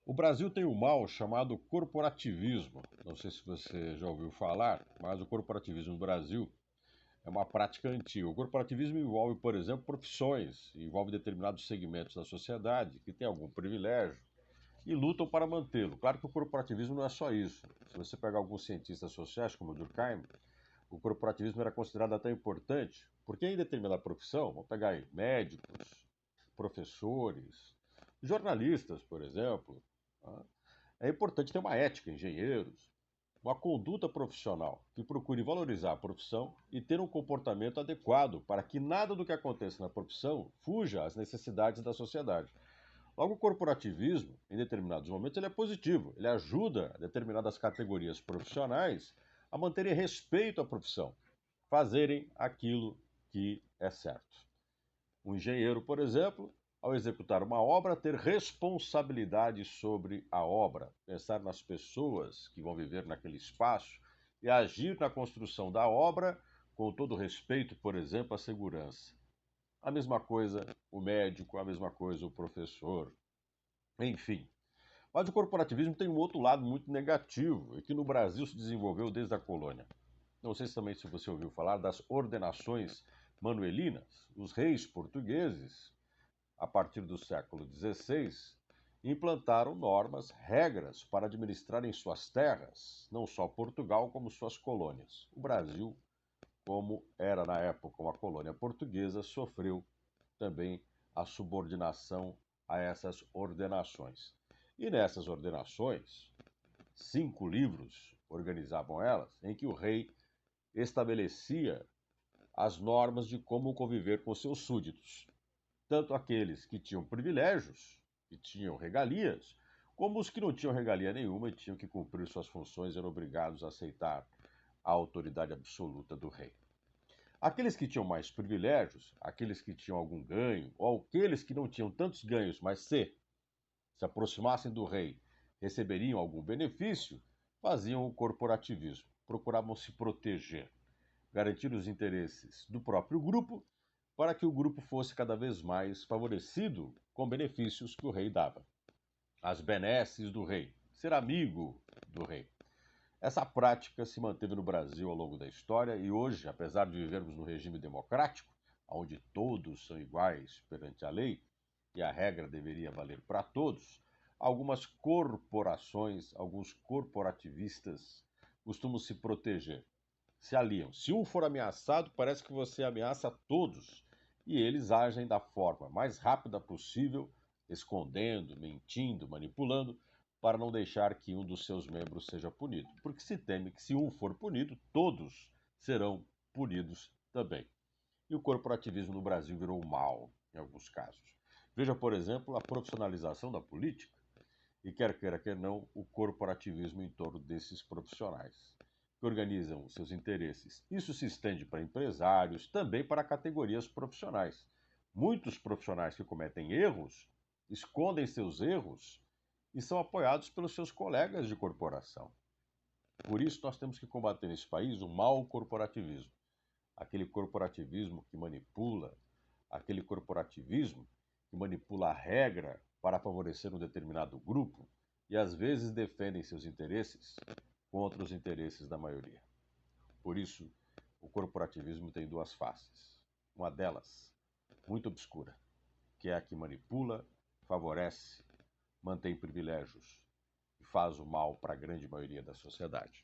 O Brasil tem um mal chamado corporativismo. Não sei se você já ouviu falar, mas o corporativismo no Brasil é uma prática antiga. O corporativismo envolve, por exemplo, profissões, envolve determinados segmentos da sociedade que têm algum privilégio e lutam para mantê-lo. Claro que o corporativismo não é só isso. Se você pegar alguns cientistas sociais, como o Durkheim, o corporativismo era considerado até importante, porque em determinada profissão, vamos pegar aí médicos, professores, jornalistas, por exemplo, tá? É importante ter uma ética, engenheiros, uma conduta profissional que procure valorizar a profissão e ter um comportamento adequado para que nada do que aconteça na profissão fuja às necessidades da sociedade. Logo, o corporativismo, em determinados momentos, ele é positivo. Ele ajuda determinadas categorias profissionais a manterem respeito à profissão, fazerem aquilo que é certo. Um engenheiro, por exemplo, ao executar uma obra, ter responsabilidade sobre a obra, pensar nas pessoas que vão viver naquele espaço e agir na construção da obra com todo respeito, por exemplo, à segurança. A mesma coisa o médico, a mesma coisa o professor, enfim. Mas o corporativismo tem um outro lado muito negativo e que no Brasil se desenvolveu desde a colônia. Não sei se também se você ouviu falar das ordenações manuelinas. Os reis portugueses, a partir do século XVI, implantaram normas, regras para administrarem suas terras, não só Portugal, como suas colônias. O Brasil, como era na época uma colônia portuguesa, sofreu também a subordinação a essas ordenações. E nessas ordenações, 5 livros organizavam elas, em que o rei estabelecia as normas de como conviver com seus súditos, tanto aqueles que tinham privilégios, que tinham regalias, como os que não tinham regalia nenhuma e tinham que cumprir suas funções e eram obrigados a aceitar a autoridade absoluta do rei. Aqueles que tinham mais privilégios, aqueles que tinham algum ganho, ou aqueles que não tinham tantos ganhos, mas se aproximassem do rei, receberiam algum benefício, faziam o corporativismo, procuravam se proteger, garantir os interesses do próprio grupo, para que o grupo fosse cada vez mais favorecido com benefícios que o rei dava. As benesses do rei, ser amigo do rei. Essa prática se manteve no Brasil ao longo da história e hoje, apesar de vivermos num regime democrático, onde todos são iguais perante a lei e a regra deveria valer para todos, algumas corporações, alguns corporativistas costumam se proteger, se aliam. Se um for ameaçado, parece que você ameaça todos e eles agem da forma mais rápida possível, escondendo, mentindo, manipulando, para não deixar que um dos seus membros seja punido, porque se teme que se um for punido, todos serão punidos também. E o corporativismo no Brasil virou um mal, em alguns casos. Veja, por exemplo, a profissionalização da política e, quer queira, quer não, o corporativismo em torno desses profissionais, que organizam os seus interesses. Isso se estende para empresários, também para categorias profissionais. Muitos profissionais que cometem erros escondem seus erros e são apoiados pelos seus colegas de corporação. Por isso, nós temos que combater nesse país o mau corporativismo. Aquele corporativismo que manipula, aquele corporativismo que manipula a regra para favorecer um determinado grupo e às vezes defendem seus interesses contra os interesses da maioria. Por isso, o corporativismo tem duas faces. Uma delas, muito obscura, que é a que manipula, favorece, mantém privilégios e faz o mal para a grande maioria da sociedade.